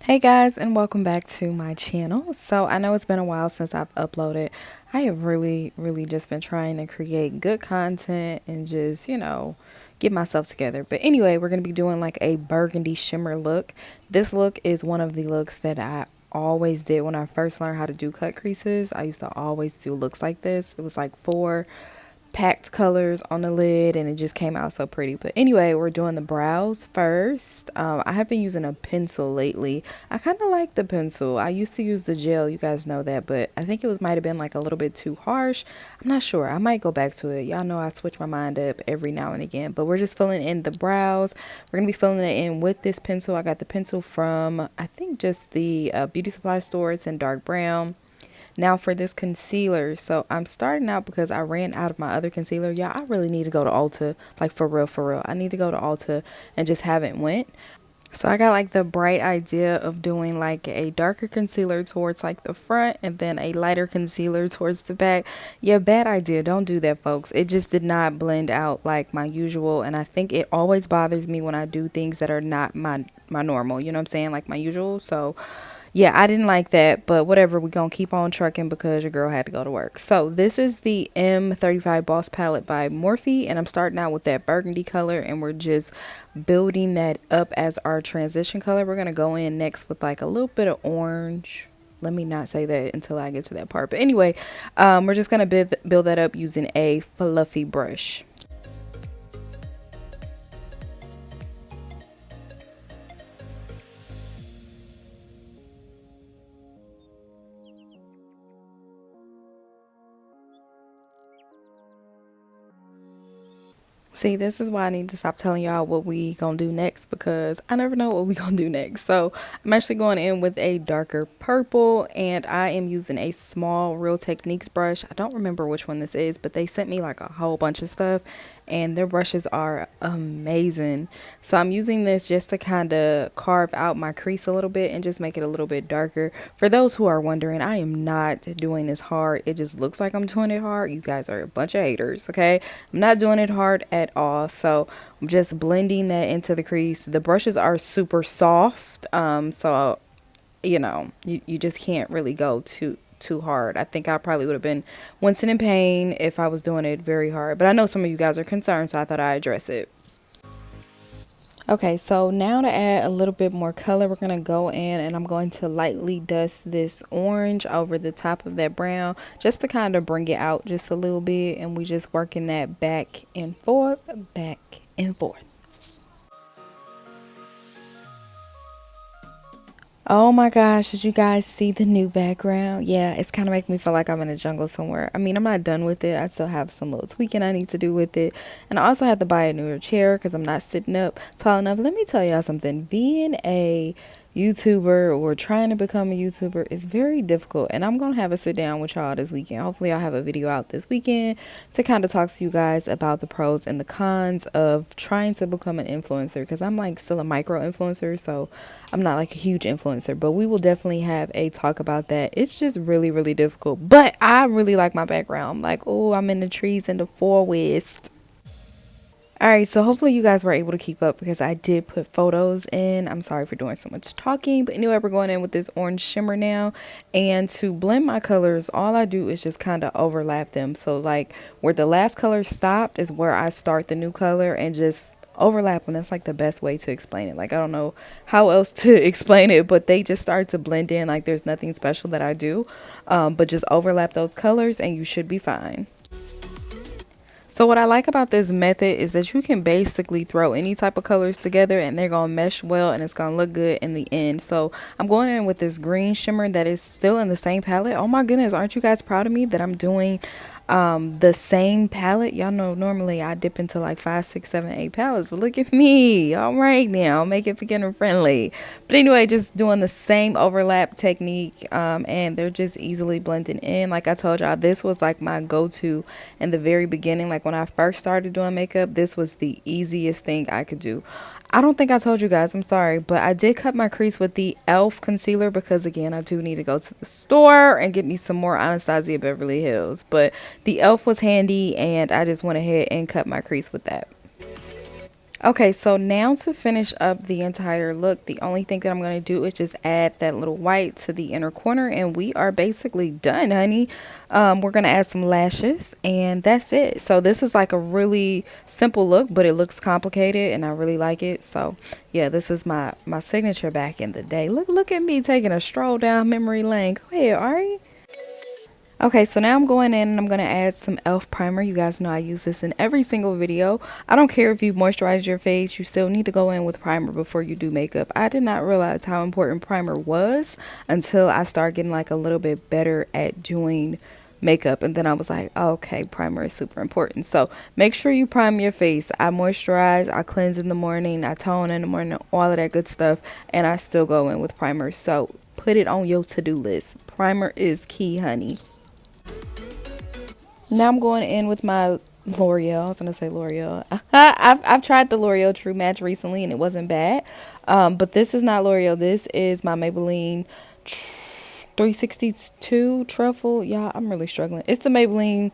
Hey guys, and welcome back to my channel. So I know it's been a while since I've uploaded. I have really just been trying to create good content and just, get myself together. But anyway, we're going to be doing like a burgundy shimmer look. This look is one of the looks that I always did when I first learned how to do cut creases. I used to always do looks like this. It was like four packed colors on the lid and it just came out so pretty. But anyway, we're doing the brows first. I have been using a pencil lately. I kind of like the pencil. I used to use the gel, you guys know that, but I think it was might have been like a little bit too harsh. I'm not sure. I might go back to it. Y'all know I switch my mind up every now and again, but we're just filling in the brows. We're gonna be filling it in with this pencil. I got the pencil from I think just the beauty supply store. It's in dark brown. Now for this concealer, so I'm starting out because I ran out of my other concealer. Yeah, I really need to go to Ulta, like for real. I need to go to Ulta and just haven't went. So I got like the bright idea of doing like a darker concealer towards like the front and then a lighter concealer towards the back. Yeah, bad idea. Don't do that, folks. It just did not blend out like my usual, and I think it always bothers me when I do things that are not my normal, you know what I'm saying, like my usual. So yeah, I didn't like that, but whatever, we gonna keep on trucking because your girl had to go to work. So this is the M35 Boss Palette by Morphe, and I'm starting out with that burgundy color, and we're just building that up as our transition color. We're gonna go in next with like a little bit of orange. Let me not say that until I get to that part. But anyway, we're just gonna build that up using a fluffy brush. See, this is why I need to stop telling y'all what we gonna do next because I never know what we gonna do next. So I'm actually going in with a darker purple and I am using a small Real Techniques brush. I don't remember which one this is, but they sent me like a whole bunch of stuff and their brushes are amazing. So I'm using this just to kind of carve out my crease a little bit and just make it a little bit darker. For those who are wondering, I am not doing this hard. It just looks like I'm doing it hard. You guys are a bunch of haters, okay? I'm not doing it hard at all. So I'm just blending that into the crease. The brushes are super soft. So you just can't really go too hard. I think I probably would have been wincing in pain if I was doing it very hard. But I know some of you guys are concerned, so I thought I'd address it. Okay, so now to add a little bit more color, we're going to go in and I'm going to lightly dust this orange over the top of that brown just to kind of bring it out just a little bit. And we just working that back and forth, back and forth. Oh my gosh, did you guys see the new background? Yeah, it's kind of making me feel like I'm in a jungle somewhere. I mean, I'm not done with it. I still have some little tweaking I need to do with it. And I also have to buy a newer chair because I'm not sitting up tall enough. Let me tell y'all something. Being a YouTuber or trying to become a YouTuber is very difficult. And I'm going to have a sit down with y'all this weekend. Hopefully I'll have a video out this weekend to kind of talk to you guys about the pros and the cons of trying to become an influencer because I'm like still a micro influencer. So I'm not like a huge influencer, but we will definitely have a talk about that. It's just really difficult. But I really like my background. I'm like, oh, I'm in the trees in the forest. Alright, so hopefully you guys were able to keep up because I did put photos in. I'm sorry for doing so much talking, but anyway, we're going in with this orange shimmer now. And to blend my colors, all I do is just kind of overlap them. So like where the last color stopped is where I start the new color and just overlap them. That's like the best way to explain it. Like I don't know how else to explain it, but they just start to blend in like there's nothing special that I do. But just overlap those colors and you should be fine. So what I like about this method is that you can basically throw any type of colors together and they're going to mesh well and it's going to look good in the end. So I'm going in with this green shimmer that is still in the same palette. Oh my goodness, aren't you guys proud of me that I'm doing the same palette? Y'all know normally I dip into like 5, 6, 7, 8 palettes, but look at me. All right now, make it beginner friendly. But anyway, just doing the same overlap technique, and they're just easily blending in. Like I told y'all, this was like my go-to in the very beginning. Like when I first started doing makeup, this was the easiest thing I could do. I don't think I told you guys, I'm sorry, but I did cut my crease with the e.l.f. concealer because again, I do need to go to the store and get me some more Anastasia Beverly Hills. But the e.l.f. was handy and I just went ahead and cut my crease with that. Okay, so now to finish up the entire look, the only thing that I'm going to do is just add that little white to the inner corner, and we are basically done, honey. We're going to add some lashes, and that's it. So this is like a really simple look, but it looks complicated, and I really like it. So yeah, this is my signature back in the day. Look at me taking a stroll down memory lane. Go ahead, Ari. Okay, so now I'm going in and I'm going to add some 𝕼𝕤 primer. You guys know I use this in every single video. I don't care if you moisturize your face, you still need to go in with primer before you do makeup. I did not realize how important primer was until I started getting like a little bit better at doing makeup, and then I was like, oh, okay, primer is super important. So make sure you prime your face. I moisturize, I cleanse in the morning, I tone in the morning, all of that good stuff, and I still go in with primer. So put it on your to-do list. Primer is key, honey. Now I'm going in with my L'Oreal. I was gonna say L'Oreal. I've tried the L'Oreal True Match recently and it wasn't bad. But this is not L'Oreal. This is my Maybelline 362 Truffle. Yeah, I'm really struggling. It's the Maybelline,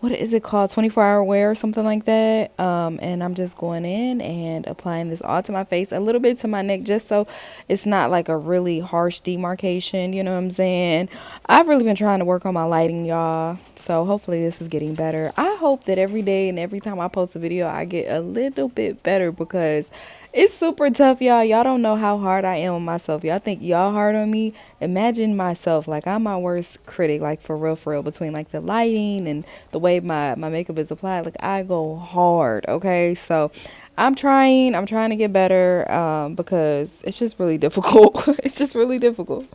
what is it called, 24-hour wear or something like that. And I'm just going in and applying this all to my face, a little bit to my neck, just so it's not like a really harsh demarcation, you know what I'm saying? I've really been trying to work on my lighting, y'all, so hopefully this is getting better. I hope that every day and every time I post a video I get a little bit better, because it's super tough, y'all. Y'all don't know how hard I am on myself. Y'all think y'all hard on me. Imagine myself. Like, I'm my worst critic, like for real, between like the lighting and the way my makeup is applied. Like, I go hard, okay? So I'm trying to get better, because it's just really difficult. It's just really difficult.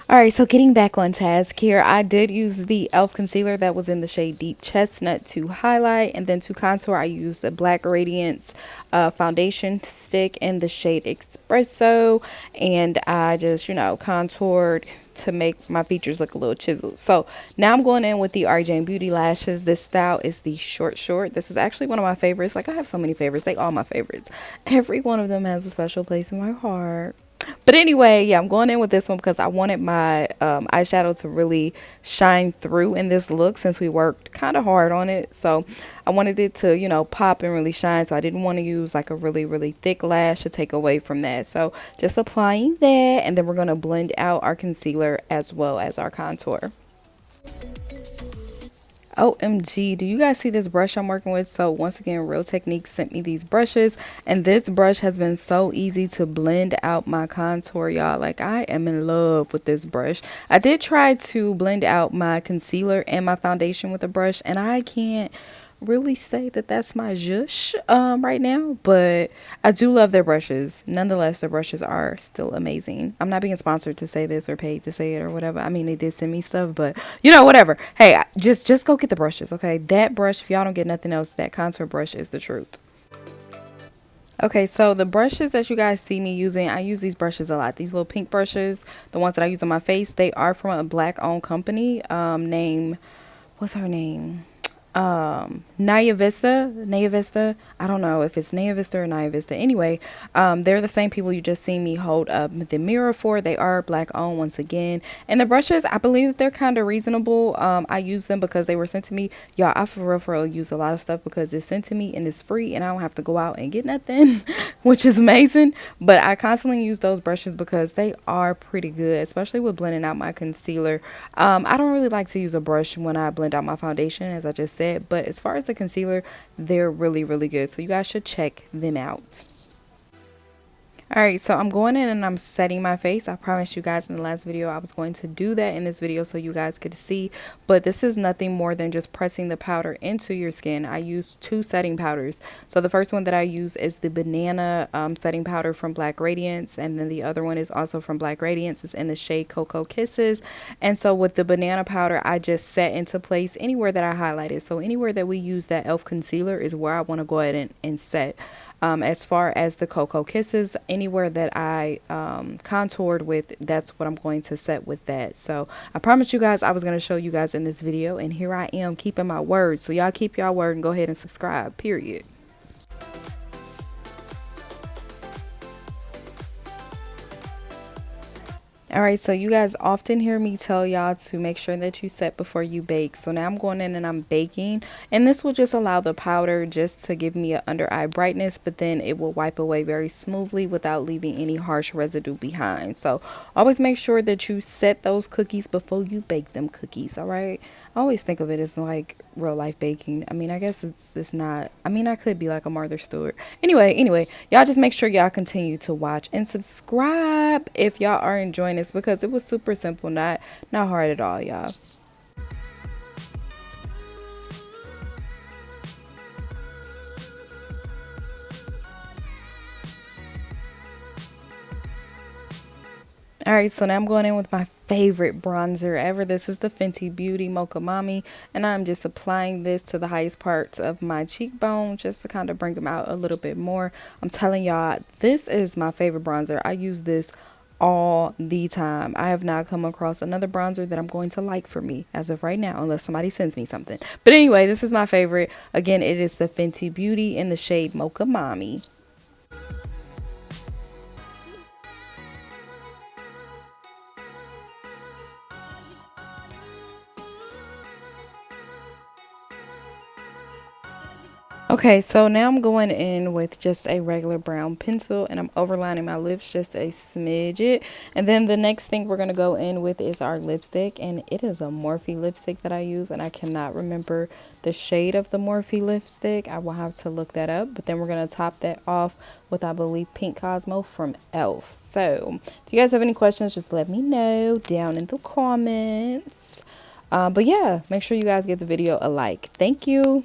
Alright, so getting back on task here, I did use the 𝕼𝕤 concealer that was in the shade Deep Chestnut to highlight, and then to contour I used a Black Radiance foundation stick in the shade Espresso, and I just, you know, contoured to make my features look a little chiseled. So now I'm going in with the RJ Beauty lashes. This style is the short. This is actually one of my favorites. Like, I have so many favorites. They all my favorites. Every one of them has a special place in my heart. But anyway, yeah, I'm going in with this one because I wanted my eyeshadow to really shine through in this look, since we worked kind of hard on it. So I wanted it to, you know, pop and really shine. So I didn't want to use like a really thick lash to take away from that. So just applying that, and then we're going to blend out our concealer as well as our contour. OMG, do you guys see this brush I'm working with? So once again, Real Techniques sent me these brushes, and this brush has been so easy to blend out my contour, y'all. Like, I am in love with this brush. I did try to blend out my concealer and my foundation with a brush, and I can't really say that that's my zhush right now, but I do love their brushes. Nonetheless, their brushes are still amazing. I'm not being sponsored to say this or paid to say it or whatever. I mean, they did send me stuff, but you know, whatever. Hey, just go get the brushes, okay? That brush, if y'all don't get nothing else, that contour brush is the truth. Okay, so the brushes that you guys see me using, I use these brushes a lot. These little pink brushes, the ones that I use on my face, they are from a Black owned company named, what's her name? 𝔼𝕪𝕐𝕐. I don't know if it's 𝔼𝕪𝕐𝕐 or 𝔼𝕪𝕐𝕐. Anyway, they're the same people you just seen me hold up the mirror for. They are Black owned once again. And the brushes, I believe that they're kind of reasonable. I use them because they were sent to me. Y'all, I for real use a lot of stuff because it's sent to me and it's free and I don't have to go out and get nothing, which is amazing. But I constantly use those brushes because they are pretty good, especially with blending out my concealer. I don't really like to use a brush when I blend out my foundation, as I just said. But as far as the concealer, they're really good, so you guys should check them out. Alright, so I'm going in and I'm setting my face. I promised you guys in the last video I was going to do that in this video so you guys could see. But this is nothing more than just pressing the powder into your skin. I use two setting powders. So the first one that I use is the banana setting powder from Black Radiance. And then the other one is also from Black Radiance. It's in the shade Cocoa Kisses. And so with the banana powder, I just set into place anywhere that I highlighted. So anywhere that we use that 𝕼𝕤 concealer is where I want to go ahead and set. As far as the Cocoa Kisses, anywhere that I contoured with, that's what I'm going to set with that. So I promised you guys I was going to show you guys in this video, and here I am keeping my word. So y'all keep y'all word and go ahead and subscribe, period. All right, so you guys often hear me tell y'all to make sure that you set before you bake. So now I'm going in and I'm baking, and this will just allow the powder just to give me an under eye brightness, but then it will wipe away very smoothly without leaving any harsh residue behind. So always make sure that you set those cookies before you bake them cookies, all right? I always think of it as like real life baking. I mean, I guess it's not. I mean, I could be like a Martha Stewart. Anyway, y'all just make sure y'all continue to watch and subscribe if y'all are enjoying this, because it was super simple, not hard at all, y'all. All right, so now I'm going in with my favorite bronzer ever. This is the Fenty Beauty Mocha Mommy, and I'm just applying this to the highest parts of my cheekbone just to kind of bring them out a little bit more. I'm telling y'all, this is my favorite bronzer. I use this all the time. I have not come across another bronzer that I'm going to like for me as of right now, unless somebody sends me something. But anyway, this is my favorite. Again, it is the Fenty Beauty in the shade Mocha Mommy. Okay, so now I'm going in with just a regular brown pencil and I'm overlining my lips just a smidget. And then the next thing we're going to go in with is our lipstick, and it is a Morphe lipstick that I use, and I cannot remember the shade of the Morphe lipstick. I will have to look that up, but then we're going to top that off with, I believe, Pink Cosmo from 𝔼𝕪. So if you guys have any questions, just let me know down in the comments. But yeah, make sure you guys give the video a like. Thank you.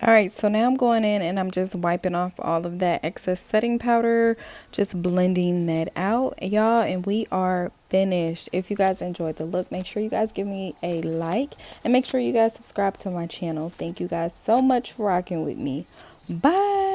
All right, so now I'm going in and I'm just wiping off all of that excess setting powder, just blending that out, y'all, and we are finished. If you guys enjoyed the look, make sure you guys give me a like and make sure you guys subscribe to my channel. Thank you guys so much for rocking with me. Bye.